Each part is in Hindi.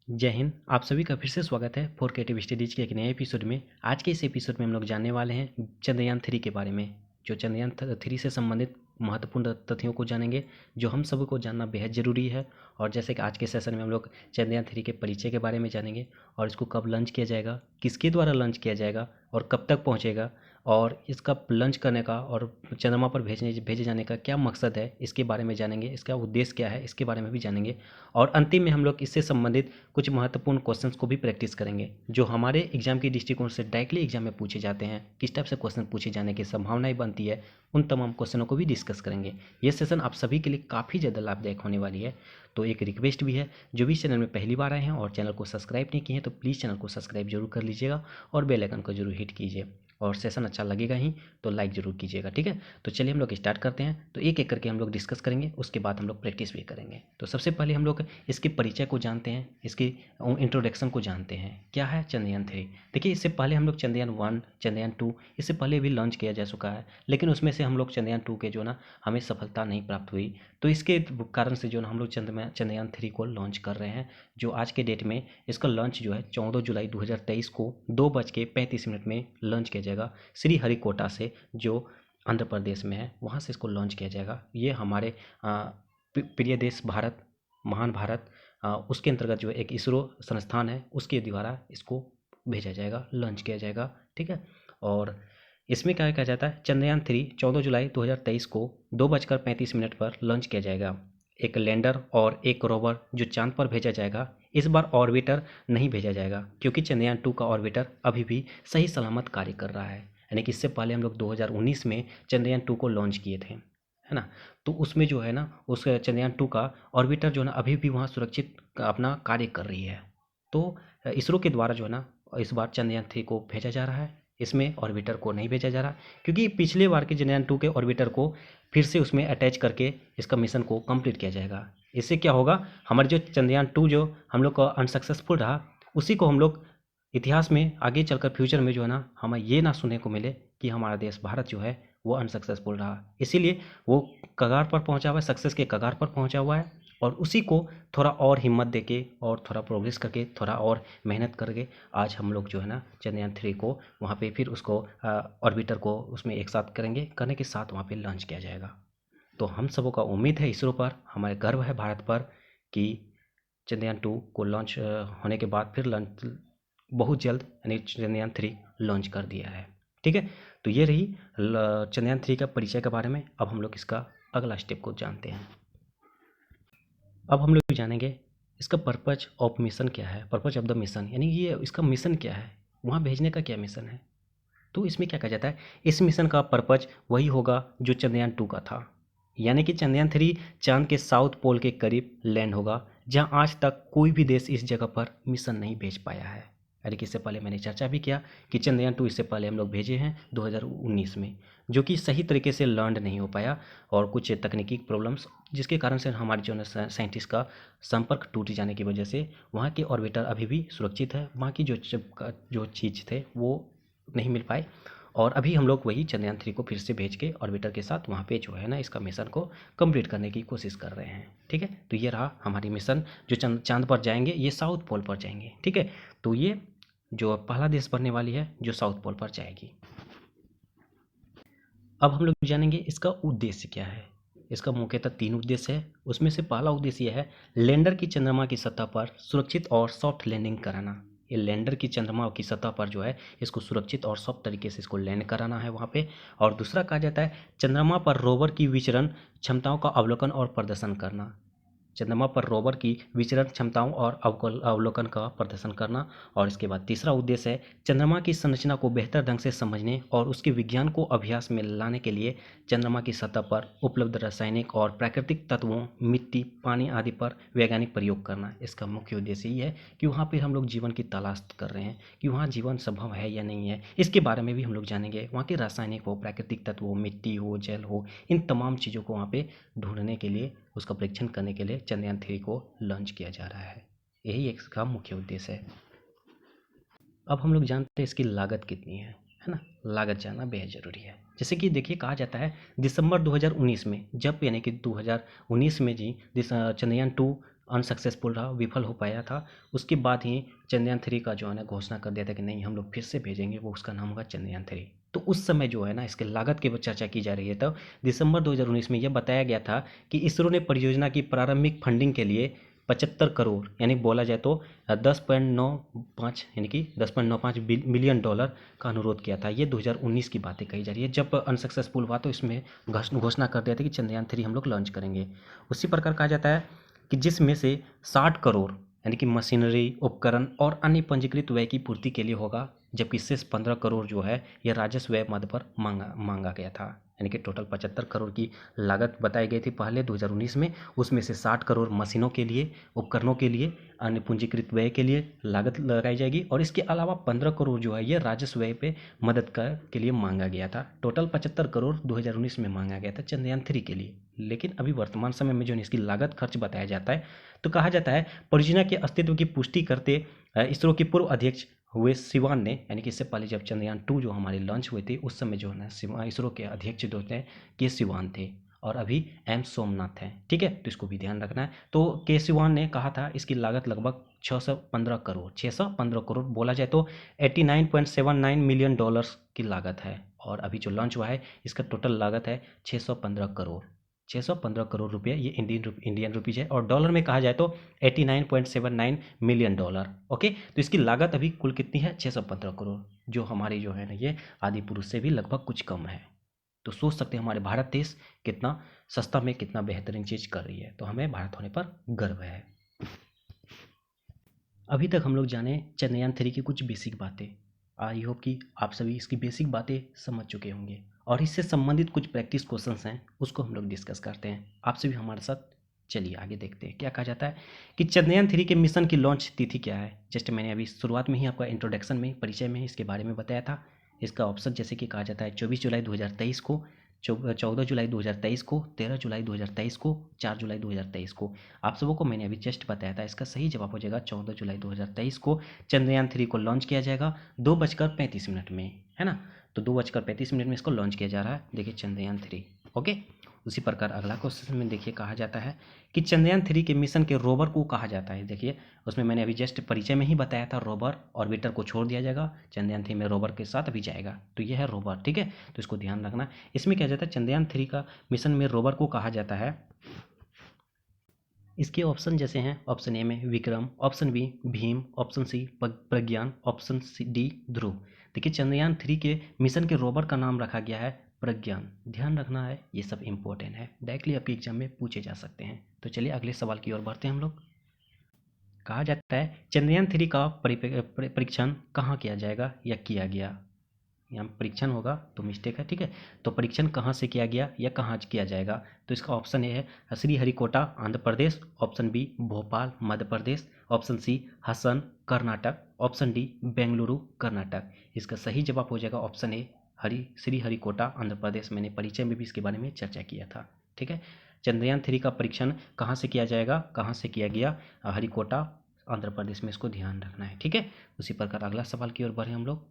जय हिंद। आप सभी का फिर से स्वागत है 4K टीवी स्टडीज के एक नए एपिसोड में। आज के इस एपिसोड में हम लोग जानने वाले हैं चंद्रयान 3 के बारे में। जो चंद्रयान 3 से संबंधित महत्वपूर्ण तथ्यों को जानेंगे, जो हम सभी को जानना बेहद ज़रूरी है। और जैसे कि आज के सेशन में हम लोग चंद्रयान 3 के परिचय के बारे में जानेंगे, और इसको कब लॉन्च किया जाएगा, किसके द्वारा लॉन्च किया जाएगा और कब तक पहुँचेगा, और इसका लॉन्च करने का और चंद्रमा पर भेजे जाने का क्या मकसद है, इसके बारे में जानेंगे। इसका उद्देश्य क्या है, इसके बारे में भी जानेंगे। और अंतिम में हम लोग इससे संबंधित कुछ महत्वपूर्ण क्वेश्चंस को भी प्रैक्टिस करेंगे, जो हमारे एग्जाम की दृष्टिकोण से डायरेक्टली एग्जाम में पूछे जाते हैं। किस टाइप से क्वेश्चन पूछे जाने की संभावनाएं बनती है, उन तमाम क्वेश्चनों को भी डिस्कस करेंगे। ये सेशन आप सभी के लिए काफ़ी ज़्यादा लाभदायक होने वाली है। तो एक रिक्वेस्ट भी है, जो भी चैनल में पहली बार आए हैं और चैनल को सब्सक्राइब नहीं किए हैं, तो प्लीज़ चैनल को सब्सक्राइब जरूर कर लीजिएगा और बेल आइकन को जरूर हिट कीजिए। और सेशन अच्छा लगेगा ही तो लाइक ज़रूर कीजिएगा, ठीक है। तो चलिए हम लोग स्टार्ट करते हैं। तो एक एक करके हम लोग डिस्कस करेंगे, उसके बाद हम लोग प्रैक्टिस भी करेंगे। तो सबसे पहले हम लोग इसके परिचय को जानते हैं, इसकी इंट्रोडक्शन को जानते हैं। क्या है चंद्रयान 3? देखिए, इससे पहले हम लोग चंद्रयान 1, चंद्रयान 2 इससे पहले भी लॉन्च किया जा चुका है, लेकिन उसमें से हम लोग चंद्रयान 2 के जो ना हमें सफलता नहीं प्राप्त हुई। तो इसके कारण से जो ना हम लोग चंद्रयान 3 को लॉन्च कर रहे हैं, जो आज के डेट में इसका लॉन्च जो है 14 जुलाई 2023 को 2:35 में लॉन्च किया जाएगा। श्री हरिकोटा से, जो आंध्र प्रदेश में है, वहाँ से इसको लॉन्च किया जाएगा। ये हमारे प्रिय देश भारत, महान भारत, उसके अंतर्गत जो एक इसरो संस्थान है, उसके द्वारा इसको भेजा जाएगा, लॉन्च किया जाएगा, ठीक है। और इसमें क्या कहा जाता है, चंद्रयान 3 14 जुलाई 2023 को 2:35 पर लॉन्च किया जाएगा। एक लैंडर और एक रोवर जो चांद पर भेजा जाएगा। इस बार ऑर्बिटर नहीं भेजा जाएगा, क्योंकि चंद्रयान 2 का ऑर्बिटर अभी भी सही सलामत कार्य कर रहा है। यानी कि इससे पहले हम लोग 2019 में चंद्रयान 2 को लॉन्च किए थे, है ना। तो उसमें जो है ना, उस चंद्रयान 2 का ऑर्बिटर जो है ना अभी भी वहाँ सुरक्षित अपना कार्य कर रही है। तो इसरो के द्वारा जो है ना इस बार चंद्रयान 3 को भेजा जा रहा है। इसमें ऑर्बिटर को नहीं भेजा जा रहा, क्योंकि पिछले बार के चंद्रयान 2 के ऑर्बिटर को फिर से उसमें अटैच करके इसका मिशन को कंप्लीट किया जाएगा। इससे क्या होगा, हमारे जो चंद्रयान 2 जो हम लोग का अनसक्सेसफुल रहा, उसी को हम लोग इतिहास में आगे चलकर फ्यूचर में जो है ना हमें ये ना सुनने को मिले कि हमारा देश भारत जो है वो अनसक्सेसफुल रहा। इसीलिए वो कगार पर पहुंचा हुआ है, सक्सेस के कगार पर पहुंचा हुआ है। और उसी को थोड़ा और हिम्मत देके और थोड़ा प्रोग्रेस करके, थोड़ा और मेहनत करके आज हम लोग जो है ना चंद्रयान 3 को वहाँ पे फिर उसको ऑर्बिटर को उसमें एक साथ करेंगे, करने के साथ वहाँ पे लॉन्च किया जाएगा। तो हम सबों का उम्मीद है इसरो पर, हमारे गर्व है भारत पर, कि चंद्रयान 2 को लॉन्च होने के बाद फिर लॉन्च बहुत जल्द, यानी चंद्रयान 3 लॉन्च कर दिया है, ठीक है। तो ये रही चंद्रयान 3 का परिचय के बारे में। अब हम लोग इसका अगला स्टेप को जानते हैं। अब हम लोग जानेंगे इसका पर्पज ऑफ मिशन क्या है, पर्पज ऑफ द मिशन, यानी ये इसका मिशन क्या है, वहाँ भेजने का क्या मिशन है। तो इसमें क्या कहा जाता है, इस मिशन का पर्पज वही होगा जो चंद्रयान 2 का था। यानी कि चंद्रयान 3 चांद के साउथ पोल के करीब लैंड होगा, जहां आज तक कोई भी देश इस जगह पर मिशन नहीं भेज पाया है। यानी कि इससे पहले मैंने चर्चा भी किया कि चंद्रयान 2 इससे पहले हम लोग भेजे हैं 2019 में, जो कि सही तरीके से लैंड नहीं हो पाया, और कुछ तकनीकी प्रॉब्लम्स जिसके कारण से हमारे जो साइंटिस्ट का संपर्क टूट जाने की वजह से वहाँ के ऑर्बिटर अभी भी सुरक्षित है। वहाँ की जो चीज़ थे वो नहीं मिल पाए, और अभी हम लोग वही चंद्रयान 3 को फिर से भेज के ऑर्बिटर के साथ वहाँ पे जो है ना इसका मिशन को कंप्लीट करने की कोशिश कर रहे हैं, ठीक है। तो ये रहा हमारी मिशन, जो चांद पर जाएंगे, ये साउथ पोल पर जाएंगे, ठीक है। तो ये जो पहला देश बनने वाली है जो साउथ पोल पर जाएगी। अब हम लोग जानेंगे इसका उद्देश्य क्या है। इसका मुख्यतः 3 उद्देश्य है। उसमें से पहला उद्देश्य यह है, लैंडर की चंद्रमा की सतह पर सुरक्षित और सॉफ्ट लैंडिंग कराना। ये लैंडर की चंद्रमा की सतह पर जो है इसको सुरक्षित और सॉफ्ट तरीके से इसको लैंड कराना है वहाँ पे। और दूसरा कहा जाता है, चंद्रमा पर रोवर की विचरण क्षमताओं का अवलोकन और प्रदर्शन करना। चंद्रमा पर रोवर की विचरण क्षमताओं और अवलोकन का प्रदर्शन करना। और इसके बाद तीसरा उद्देश्य है, चंद्रमा की संरचना को बेहतर ढंग से समझने और उसके विज्ञान को अभ्यास में लाने के लिए चंद्रमा की सतह पर उपलब्ध रासायनिक और प्राकृतिक तत्वों, मिट्टी, पानी आदि पर वैज्ञानिक प्रयोग करना। इसका मुख्य उद्देश्य ये है कि वहाँ पर हम लोग जीवन की तलाश कर रहे हैं कि वहाँ जीवन संभव है या नहीं है। इसके बारे में भी हम लोग जानेंगे। वहाँ के रासायनिक हो, प्राकृतिक तत्व हो, मिट्टी हो, जल हो, इन तमाम चीज़ों को वहाँ पे ढूंढने के लिए, उसका परीक्षण करने के लिए चंद्रयान 3 को लॉन्च किया जा रहा है। यही इसका मुख्य उद्देश्य है। अब हम लोग जानते हैं इसकी लागत कितनी है ना। लागत जानना बेहद ज़रूरी है। जैसे कि देखिए, कहा जाता है दिसंबर 2019 में, जब यानी कि 2019 में जी चंद्रयान 2 अनसक्सेसफुल रहा, विफल हो पाया था। उसके बाद ही चंद्रयान 3 का जो है ना घोषणा कर दिया था कि नहीं हम लोग फिर से भेजेंगे, वो उसका नाम होगा चंद्रयान 3। तो उस समय जो है ना इसके लागत की चर्चा की जा रही है। तब दिसंबर 2019 में यह बताया गया था कि इसरो ने परियोजना की प्रारंभिक फंडिंग के लिए 75 करोड़ यानी बोला जाए तो 10.95 यानी कि 10.95 मिलियन डॉलर का अनुरोध किया था। ये 2019 की बातें कही जा रही है। जब अनसक्सेसफुल हुआ तो इसमें घोषणा कर दिया था कि चंद्रयान 3 हम लोग लॉन्च करेंगे। उसी प्रकार कहा जाता है कि जिसमें से 60 करोड़ यानी कि मशीनरी, उपकरण और अन्य पंजीकृत व्यय की पूर्ति के लिए होगा, जबकि शेष 15 करोड़ जो है यह राजस्व व्यय मद पर मांगा गया था। यानी कि टोटल 75 करोड़ की लागत बताई गई थी पहले 2019 में। उसमें से 60 करोड़ मशीनों के लिए, उपकरणों के लिए, अन्य पूंजीकृत व्यय के लिए लागत लगाई जाएगी और इसके अलावा 15 करोड़ जो है यह राजस्व व्यय पे मदद के लिए मांगा गया था। टोटल 75 करोड़ 2019 में मांगा गया था चंद्रयान 3 के लिए। लेकिन अभी वर्तमान समय में जो इसकी लागत खर्च बताया जाता है तो कहा जाता है परियोजना के अस्तित्व की पुष्टि करते इसरो के पूर्व अध्यक्ष हुए सिवान ने, यानी कि इससे पहले जब चंद्रयान 2 जो हमारे लॉन्च हुए थे उस समय जो है ना इसरो के अध्यक्ष जो थे के सिवान थे और अभी एम सोमनाथ हैं। ठीक है, तो इसको भी ध्यान रखना है। तो के सिवान ने कहा था इसकी लागत लगभग 615 करोड़ बोला जाए तो 89.79 मिलियन डॉलर्स की लागत है। और अभी जो लॉन्च हुआ है इसका टोटल लागत है 615 करोड़ रुपये। ये इंडियन रुपीज़ है और डॉलर में कहा जाए तो 89.79 मिलियन डॉलर। ओके, तो इसकी लागत अभी कुल कितनी है 615 करोड़, जो हमारी जो है ना ये आदि पुरुष से भी लगभग कुछ कम है। तो सोच सकते हैं हमारे भारत देश कितना सस्ता में कितना बेहतरीन चीज़ कर रही है, तो हमें भारत होने पर गर्व है। अभी तक हम लोग जाने चंद्रयान 3 की कुछ बेसिक बातें। आई होप कि आप सभी इसकी बेसिक बातें समझ चुके होंगे और इससे संबंधित कुछ प्रैक्टिस क्वेश्चंस हैं उसको हम लोग डिस्कस करते हैं। आप सभी हमारे साथ चलिए आगे देखते हैं क्या कहा जाता है कि चंद्रयान 3 के मिशन की लॉन्च तिथि क्या है। जस्ट मैंने अभी शुरुआत में ही आपका इंट्रोडक्शन में परिचय में इसके बारे में बताया था। इसका ऑप्शन जैसे कि कहा जाता है 24 जुलाई 2023 को, 14 जुलाई 2023 को, 13 जुलाई 2023 को, 4 जुलाई 2023 को। आप सबों को मैंने अभी जस्ट बताया था, इसका सही जवाब हो जाएगा 14 जुलाई 2023 को चंद्रयान 3 को लॉन्च किया जाएगा 2:35 में, है ना। तो 2:35 में इसको लॉन्च किया जा रहा है। देखिए चंद्रयान 3। ओके, उसी प्रकार अगला क्वेश्चन में देखिए कहा जाता है कि चंद्रयान 3 के मिशन के रोवर को कहा जाता है। देखिए उसमें मैंने अभी जस्ट परिचय में ही बताया था, रोवर ऑर्बिटर को छोड़ दिया जाएगा, चंद्रयान 3 में रोवर के साथ अभी जाएगा, तो यह है रोवर। ठीक है, तो इसको ध्यान रखना। इसमें क्या जाता है चंद्रयान 3 का मिशन में रोवर को कहा जाता है। इसके ऑप्शन जैसे हैं, ऑप्शन ए में Vikram, option B Bheem, option C Pragyan, option C D Dhruv. देखिए चंद्रयान 3 के मिशन के रोवर का नाम रखा गया है प्रज्ञान। ध्यान रखना है, ये सब इंपॉर्टेंट है, डायरेक्टली आपके एग्जाम में पूछे जा सकते हैं। तो चलिए अगले सवाल की ओर बढ़ते हैं हम लोग। कहा जाता है चंद्रयान 3 का परीक्षण कहाँ किया जाएगा या किया गया। यहाँ परीक्षण होगा तो मिस्टेक है, ठीक है। तो परीक्षण कहाँ से किया गया या कहाँ किया जाएगा, तो इसका ऑप्शन ए है Sriharikota Andhra Pradesh, option B Bhopal Madhya Pradesh, option C Hassan Karnataka, option D Bengaluru Karnataka. इसका सही जवाब हो जाएगा ऑप्शन ए श्रीहरिकोटा आंध्र प्रदेश। मैंने परिचय में भी इसके बारे में चर्चा किया था। ठीक है, चंद्रयान 3 का परीक्षण कहाँ से किया जाएगा, कहाँ से किया गया, हरिकोटा आंध्र प्रदेश में, इसको ध्यान रखना है। ठीक है, उसी प्रकार अगला सवाल की ओर बढ़े हम लोग।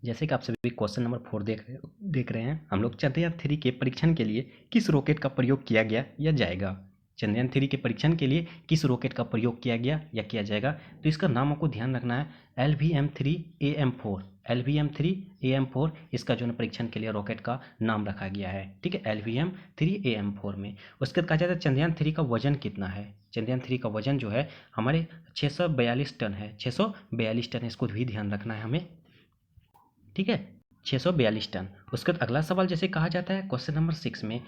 जैसे कि आप सभी क्वेश्चन नंबर 4 देख रहे हैं हम लोग, चंद्रयान 3 के परीक्षण के लिए किस रॉकेट का प्रयोग किया गया या जाएगा। चंद्रयान 3 के परीक्षण के लिए किस रॉकेट का प्रयोग किया गया या किया जाएगा, तो इसका नाम आपको ध्यान रखना है LVM-3AM4। LVM-3AM4 इसका जो है परीक्षण के लिए रॉकेट का नाम रखा गया है। ठीक है, LVM-3AM4 में। उसके बाद कहा जाता है चंद्रयान 3 का वजन कितना है। चंद्रयान 3 का वजन जो है हमारे 642 टन है, 642 टन, इसको भी ध्यान रखना है हमें। ठीक है, 642 टन। उसके बाद अगला सवाल जैसे कहा जाता है क्वेश्चन नंबर 6 में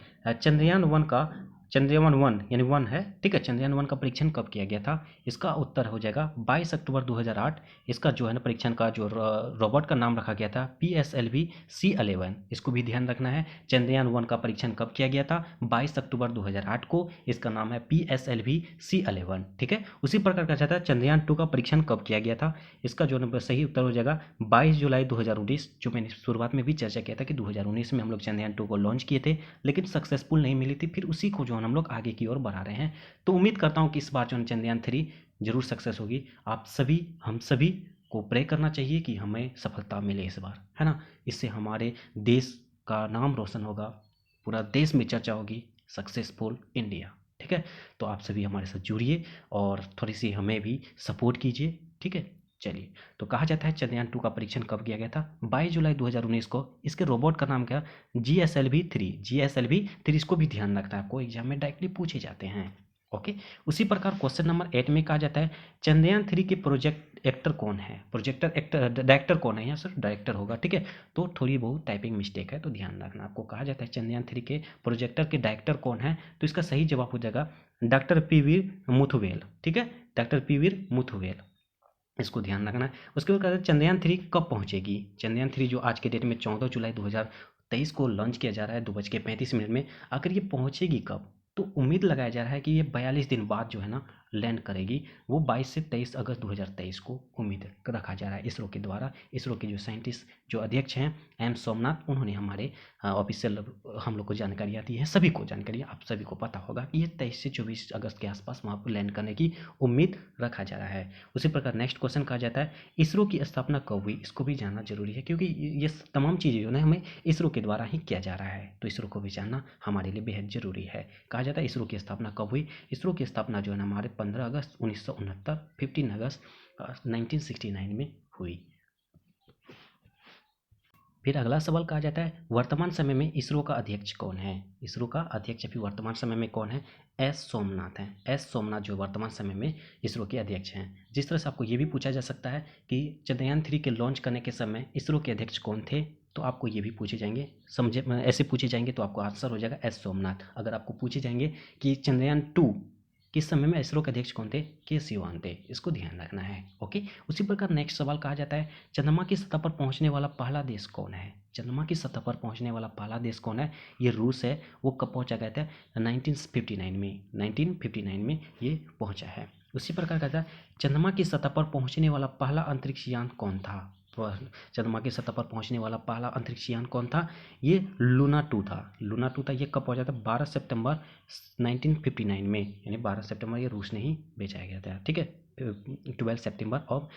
चंद्रयान 1 यानी 1 है, ठीक है, चंद्रयान 1 का परीक्षण कब किया गया था। इसका उत्तर हो जाएगा 22 अक्टूबर 2008। इसका जो है ना परीक्षण का जो रोबोट का नाम रखा गया था PSLV C11। इसको भी ध्यान रखना है, चंद्रयान 1 का परीक्षण कब किया गया था 22 अक्टूबर 2008 को। इसका नाम है PSLV C11। ठीक है, उसी प्रकार का जाता है चंद्रयान 2 का परीक्षण कब किया गया था। इसका जो नंबर सही उत्तर हो जाएगा 22 जुलाई 2019, जो मैंने शुरुआत में भी चर्चा किया था कि 2019 में हम लोग चंद्रयान 2 को लॉन्च किए थे, लेकिन सक्सेसफुल नहीं मिली थी। फिर उसी को जो हम लोग आगे की ओर बढ़ा रहे हैं। तो उम्मीद करता हूँ कि इस बार जो चंद्रयान 3 जरूर सक्सेस होगी। आप सभी, हम सभी को प्रे करना चाहिए कि हमें सफलता मिले इस बार, है ना। इससे हमारे देश का नाम रोशन होगा, पूरा देश में चर्चा होगी सक्सेसफुल इंडिया। ठीक है। तो आप सभी हमारे साथ जुड़िए और थोड़ी सी हमें भी सपोर्ट कीजिए, ठीक है। चलिए, तो कहा जाता है चंद्रयान 2 का परीक्षण कब किया गया था? 22 जुलाई 2019 को। इसके रोबोट का नाम क्या? GSLV-3। GSLV-3, इसको भी ध्यान रखना है, आपको एग्जाम में डायरेक्टली पूछे जाते हैं। ओके। उसी प्रकार क्वेश्चन नंबर 8 में कहा जाता है चंद्रयान 3 के प्रोजेक्ट एक्टर कौन है? प्रोजेक्टर एक्टर डायरेक्टर कौन है? यहाँ सर डायरेक्टर होगा, ठीक है। तो थोड़ी बहुत टाइपिंग मिस्टेक है, तो ध्यान रखना। आपको कहा जाता है चंद्रयान 3 के प्रोजेक्टर के डायरेक्टर कौन है, तो इसका सही जवाब हो जाएगा डॉक्टर पी.वी. मुथुवेल, ठीक है। Doctor PV. मुथुवेल, इसको ध्यान रखना है। उसके बाद कहते हैं चंद्रयान 3 कब पहुंचेगी? चंद्रयान 3 जो आज के डेट में 14 जुलाई 2023 को लॉन्च किया जा रहा है 2:35 में। आखिर ये पहुंचेगी कब? तो उम्मीद लगाया जा रहा है कि ये 42 दिन बाद जो है ना लैंड करेगी, वो 22 से 23 अगस्त 2023 को उम्मीद रखा जा रहा है इसरो के द्वारा। इसरो के जो साइंटिस्ट जो अध्यक्ष हैं एम सोमनाथ, उन्होंने हमारे ऑफिशियल हम लोग को जानकारियाँ दी हैं, सभी को जानकारी, आप सभी को पता होगा कि ये 23 से 24 अगस्त के आसपास वहाँ पर लैंड करने की उम्मीद रखा जा रहा है। उसी प्रकार नेक्स्ट क्वेश्चन कहा जाता है इसरो की स्थापना कब हुई? इसको भी जानना जरूरी है, क्योंकि ये तमाम चीज़ें जो है हमें इसरो के द्वारा ही किया जा रहा है, तो इसरो को भी जानना हमारे लिए बेहद जरूरी है। कहा जाता है इसरो की स्थापना कब हुई? इसरो की स्थापना जो है ना हमारे 15 अगस्त 1969, 15 अगस्त 1969 में हुई। फिर अगला सवाल कहा जाता है वर्तमान समय में इसरो का अध्यक्ष कौन है? इसरो का अध्यक्ष अभी वर्तमान समय में कौन है? एस सोमनाथ हैं। एस सोमनाथ जो वर्तमान समय में इसरो के अध्यक्ष हैं। जिस तरह से आपको ये भी पूछा जा सकता है कि चंद्रयान 3 के लॉन्च करने के समय इसरो के अध्यक्ष कौन थे, तो आपको ये भी पूछे जाएंगे, समझे, ऐसे पूछे जाएंगे तो आपको आंसर हो जाएगा एस सोमनाथ। अगर आपको पूछे जाएंगे कि चंद्रयान 2 किस समय में इसरो के अध्यक्ष कौन थे? के सिवान थे। इसको ध्यान रखना है, ओके। उसी प्रकार नेक्स्ट सवाल कहा जाता है चंद्रमा की सतह पर पहुंचने वाला पहला देश कौन है? चंद्रमा की सतह पर पहुंचने वाला पहला देश कौन है? ये रूस है। वो कब पहुंचा गया था? 1959 में। 1959 में ये पहुंचा है। उसी प्रकार कहता है चंद्रमा की सतह पर पहुंचने वाला पहला अंतरिक्ष यान कौन था? चंद्रमा की सतह पर पहुंचने वाला पहला अंतरिक्ष यान कौन था? ये लूना 2 था। लूना 2 था। ये कब पहुंचा था? 12 सितंबर 1959 में, यानी 12 सितंबर ये रूस ने ही भेजा गया था, ठीक है। 12 सितंबर ऑफ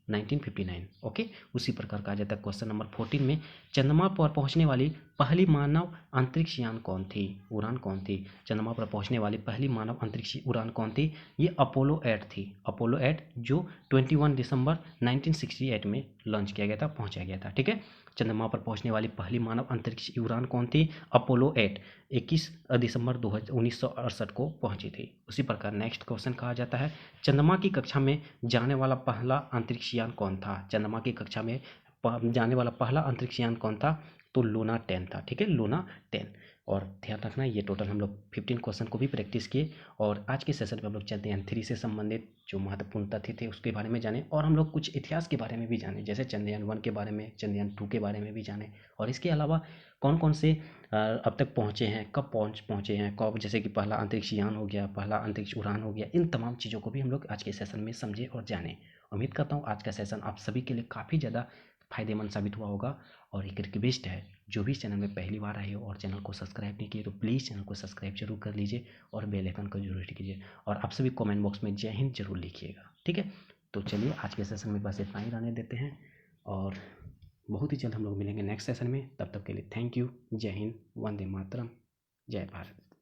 1959, ओके। उसी प्रकार कहा जाता है क्वेश्चन नंबर 14 में चंद्रमा पर पहुंचने वाली पहली मानव अंतरिक्ष यान कौन थी? उड़ान कौन थी? चंद्रमा पर पहुंचने वाली पहली मानव अंतरिक्ष उड़ान कौन थी? ये अपोलो 8 थी। अपोलो 8 जो 21 दिसंबर 1968 में लॉन्च किया गया था, पहुंचाया गया था, ठीक है। चंद्रमा पर पहुंचने वाली पहली मानव अंतरिक्ष उड़ान कौन थी? अपोलो 8 21 दिसंबर 1968 को पहुंची थी। उसी प्रकार नेक्स्ट क्वेश्चन कहा जाता है चंद्रमा की कक्षा में जाने वाला पहला अंतरिक्ष यान कौन था? चंद्रमा की कक्षा में जाने वाला पहला अंतरिक्ष यान कौन था? तो लूना 10 था, ठीक है, लूना 10। और ध्यान रखना ये टोटल हम लोग 15 क्वेश्चन को भी प्रैक्टिस किए, और आज के सेशन में हम लोग चंद्रयान 3 से संबंधित जो महत्वपूर्ण तथ्य थे उसके बारे में जाने, और हम लोग कुछ इतिहास के बारे में भी जाने, जैसे चंद्रयान 1 के बारे में, चंद्रयान 2 के बारे में भी जाने, और इसके अलावा कौन कौन से अब तक पहुँचे हैं, कब पहुँचे हैं, कब, जैसे कि पहला अंतरिक्ष यान हो गया, पहला अंतरिक्ष उड़ान हो गया, इन तमाम चीज़ों को भी हम लोग आज के सेशन में समझे और जाने। उम्मीद करता हूँ आज का सेशन आप सभी के लिए काफ़ी ज़्यादा फायदेमंद साबित हुआ होगा। और एक रिक्वेस्ट है, जो भी चैनल में पहली बार आए हो और चैनल को सब्सक्राइब नहीं किए तो प्लीज़ चैनल को सब्सक्राइब जरूर कर लीजिए और बेल आइकन को जरूर हिट कीजिए, और आप सभी कमेंट बॉक्स में जय हिंद जरूर लिखिएगा, ठीक है। तो चलिए आज के सेशन में बस इतना ही रहने देते हैं, और बहुत ही जल्द हम लोग मिलेंगे नेक्स्ट सेशन में। तब तक के लिए थैंक यू। जय हिंद, वंदे मातरम, जय भारत।